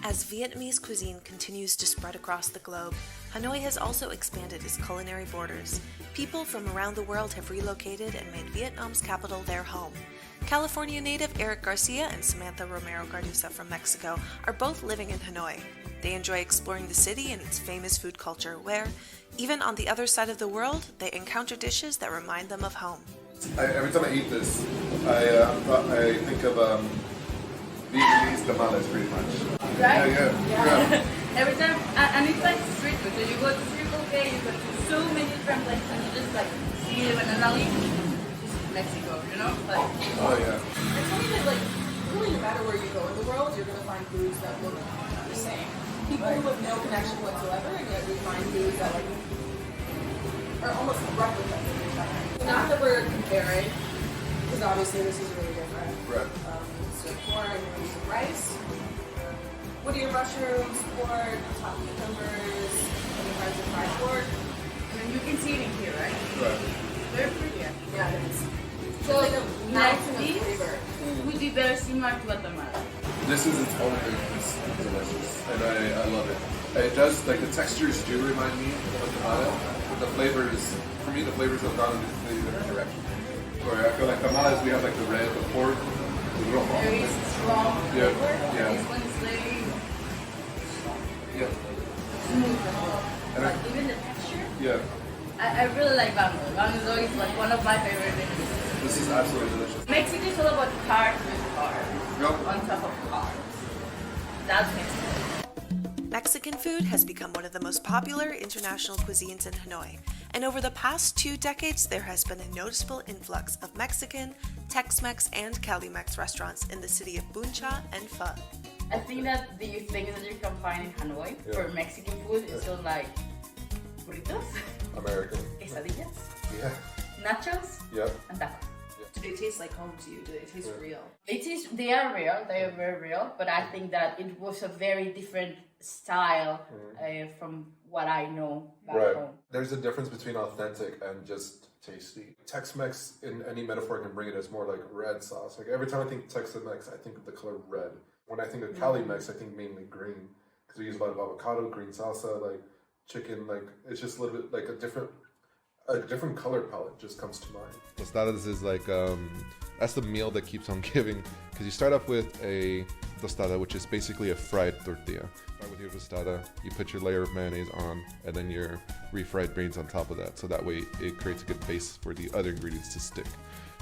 As Vietnamese cuisine continues to spread across the globe, Hanoi has also expanded its culinary borders. People from around the world have relocated and made Vietnam's capital their home. California native Eric Garcia and Samantha Romero Garduza from Mexico are both living in Hanoi. They enjoy exploring the city and its famous food culture where, even on the other side of the world, they encounter dishes that remind them of home. Every time I eat this, I think of Vietnamese tamales pretty much. Right? Yeah. Every time, and it's like street food. So you go to street buffet, you go to so many different places, and you just like see it in an alley. Just Mexico, you know? Like, Oh yeah. It's funny that, like, really no matter where you go in the world, you're going to find foods that look the same. People with no connection whatsoever, and yet we find foods that, like, are almost replicas of each other. Not that we're comparing, because obviously this is really different. Right. So corn, we're using rice, woodier mushrooms, pork, top cucumbers, any kinds of fried pork. I mean, you can see it in here, right? Right. Very pretty. Yeah, it is. So, It's like a mountain of this flavor. would be very similar to Guatemala. This is its own thing. It's delicious, and I love it. It does, like, the textures do remind me of tamale, but the flavors, for me, the flavors have gone in a completely different direction. Where I feel like tamales, we have like the red, the pork, the real Very strong Yeah, flavor. yeah. This one is very Yeah. smooth. And But even the texture, Yeah. I really like bamboo. Bamboo is like one of my favorite things. This is absolutely delicious. Mexico is all about carbs with carbs. Yep. On top of carbs. That's Mexico. Mexican food has become one of the most popular international cuisines in Hanoi, and over the past 2 decades there has been a noticeable influx of Mexican, Tex-Mex, and Cali-Mex restaurants in the city of Bun Cha and Pho. I think that the things that you can find in Hanoi for Mexican food is still like burritos, American. quesadillas, Yeah. nachos, Yep. and tacos. Do they taste like home to you? Do they taste real? They are real, they are very real, but I think that it was a very different style from what I know back home. There's a difference between authentic and just tasty. Tex-Mex, in any metaphor I can bring it, is more like red sauce. Like every time I think Tex-Mex, I think of the color red. When I think of Cali-Mex, I think mainly green. Because we use a lot of avocado, green salsa, like chicken, like it's just a little bit like a different color palette just comes to mind. Tostadas is like, that's the meal that keeps on giving. Because you start off with a tostada, which is basically a fried tortilla. Start with your tostada, you put your layer of mayonnaise on, and then your refried beans on top of that. So that way it creates a good base for the other ingredients to stick.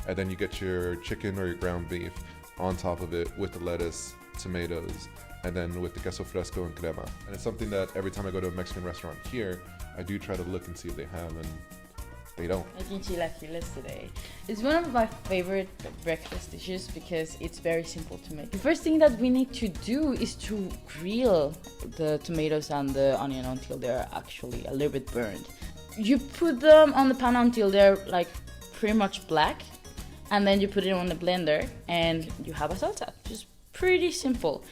And then you get your chicken or your ground beef on top of it with the lettuce, tomatoes, and then with the queso fresco and crema. And it's something that every time I go to a Mexican restaurant here, I do try to look and see if they have, and they don't. Making chilaquiles today. It's one of my favorite breakfast dishes because it's very simple to make. The first thing that we need to do is to grill the tomatoes and the onion until they're actually a little bit burned. You put them on the pan until they're like pretty much black, and then you put it on the blender and you have a salsa. Just pretty simple.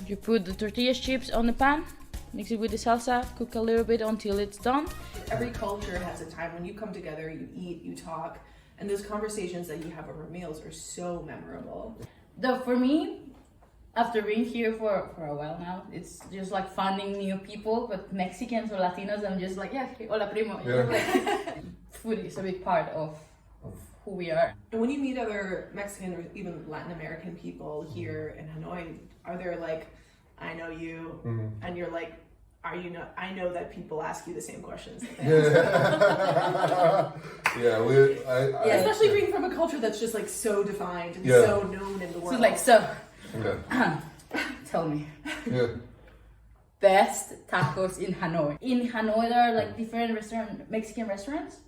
You put the tortilla chips on the pan, mix it with the salsa, cook a little bit until it's done. Every culture has a time when you come together, you eat, you talk, and those conversations that you have over meals are so memorable. For me, after being here for a while now, it's just like finding new people, but Mexicans or Latinos, I'm just like, yeah, hola primo. Yeah. Like, food is a big part of who we are. And when you meet other Mexican or even Latin American people here in Hanoi, are there like, I know you, and you're like, are you not? I know that people ask you the same questions. Especially being from a culture that's just like so defined and so known in the world. Tell me. Best tacos in Hanoi. In Hanoi, there are like different Mexican restaurants,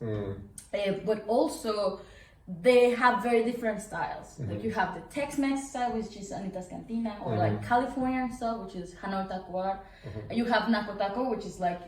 but also they have very different styles. Like you have the Tex-Mex style, which is Anita's Cantina, or like Californian style, which is Hanoi Taco Bar. You have Naco Taco, which is like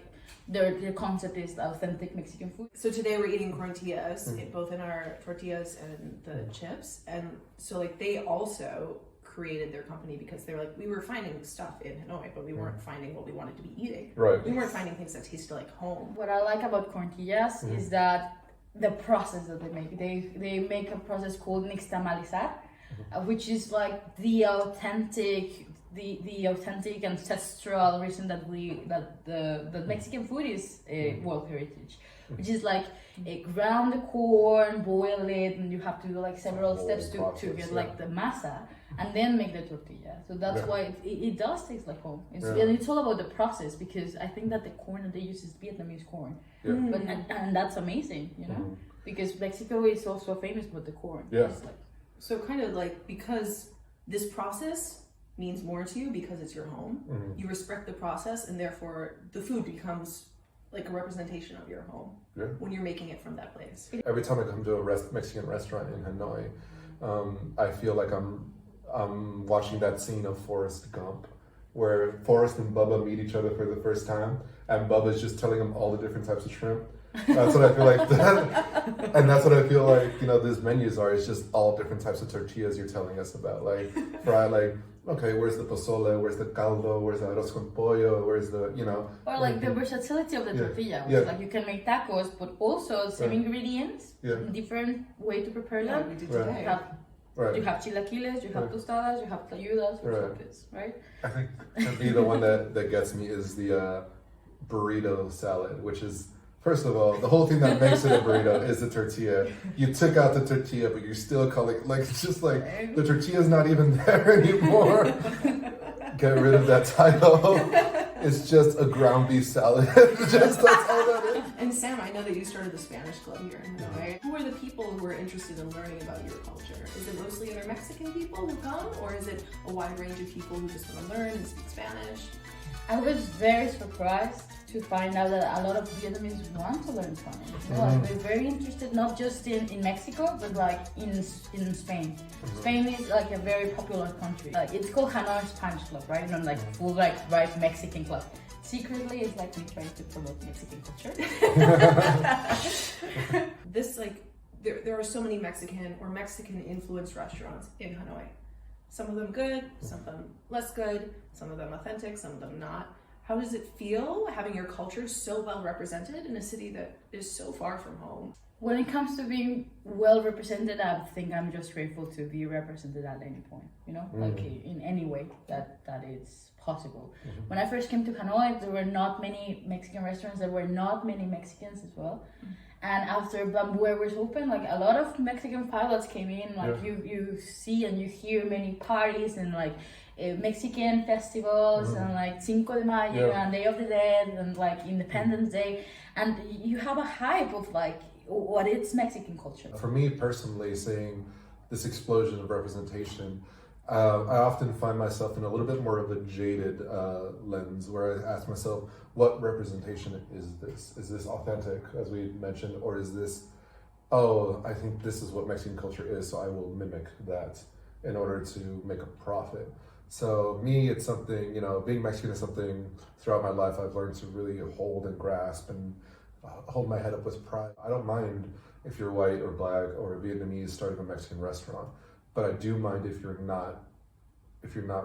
their concept is authentic Mexican food. So today we're eating tortillas, both in our tortillas and the chips, and so like they also created their company because they were like, we were finding stuff in Hanoi, but we weren't finding what we wanted to be eating. Right. We weren't finding things that tasted like home. What I like about tortillas is that the process that they make a process called nixtamalizar, which is like the authentic the authentic ancestral reason that the Mexican food is World Heritage, which is like ground the corn, boil it, and you have to do like several steps to get like the masa, and then make the tortilla. So that's why it does taste like home. And it's all about the process, because I think that the corn that they use is Vietnamese corn, but and that's amazing, you know, because Mexico is also famous with the corn. Yeah. So kind of like, because this process means more to you because it's your home, you respect the process, and therefore the food becomes like a representation of your home when you're making it from that place. Every time I come to a Mexican restaurant in Hanoi, I feel like I'm watching that scene of Forrest Gump, where Forrest and Bubba meet each other for the first time, and Bubba's just telling him all the different types of shrimp. That's what I feel like. And that's what I feel like, you know, these menus are. It's just all different types of tortillas you're telling us about. Like, fry, like, okay, where's the pozole? Where's the caldo? Where's the arroz con pollo? Where's the, you know? Or like the versatility of the tortilla. Which like you can make tacos, but also same ingredients, different way to prepare them. We do today. You have chilaquiles, you have tostadas, you have tlayudas, right? I think to me the one that gets me is the burrito salad, which is, first of all, the whole thing that makes it a burrito is the tortilla. You took out the tortilla, but you're still calling, like, it's just like, the tortilla's not even there anymore. Get rid of that title. It's just a ground beef salad. That's all that is. And Sam, I know that you started the Spanish club here in Hanoi. Who are the people who are interested in learning about your culture? Is it mostly other Mexican people who come, or is it a wide range of people who just want to learn and speak Spanish? I was very surprised to find out that a lot of Vietnamese want to learn Spanish. Like, they're very interested, not just in Mexico, but like in Spain. Spain is like a very popular country. It's called Hanoi Spanish Club, right? Not like full right Mexican club. Secretly, it's like me trying to promote Mexican culture. This there are so many Mexican or Mexican influenced restaurants in Hanoi. Some of them good, some of them less good, some of them authentic, some of them not. How does it feel having your culture so well represented in a city that is so far from home? When it comes to being well represented, I think I'm just grateful to be represented at any point, you know, like in any way that is possible. When I first came to Hanoi, there were not many Mexican restaurants, there were not many Mexicans as well. And after Bamboo Airways opened, like a lot of Mexican pilots came in, like you see and you hear many parties and like Mexican festivals and like Cinco de Mayo and Day of the Dead and like Independence Day, and you have a hype of like what is Mexican culture. For me personally, seeing this explosion of representation, I often find myself in a little bit more of a jaded lens, where I ask myself, what representation is this? Is this authentic, as we mentioned, or is this, oh, I think this is what Mexican culture is, so I will mimic that in order to make a profit? So me, it's something, you know, being Mexican is something throughout my life I've learned to really hold and grasp and hold my head up with pride. I don't mind if you're white or black or Vietnamese starting a Mexican restaurant, but I do mind if you're not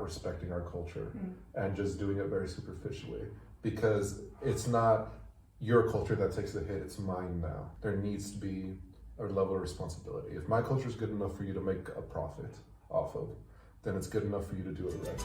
respecting our culture and just doing it very superficially, because it's not your culture that takes the hit, it's mine now. There needs to be a level of responsibility. If my culture is good enough for you to make a profit off of, then it's good enough for you to do it right.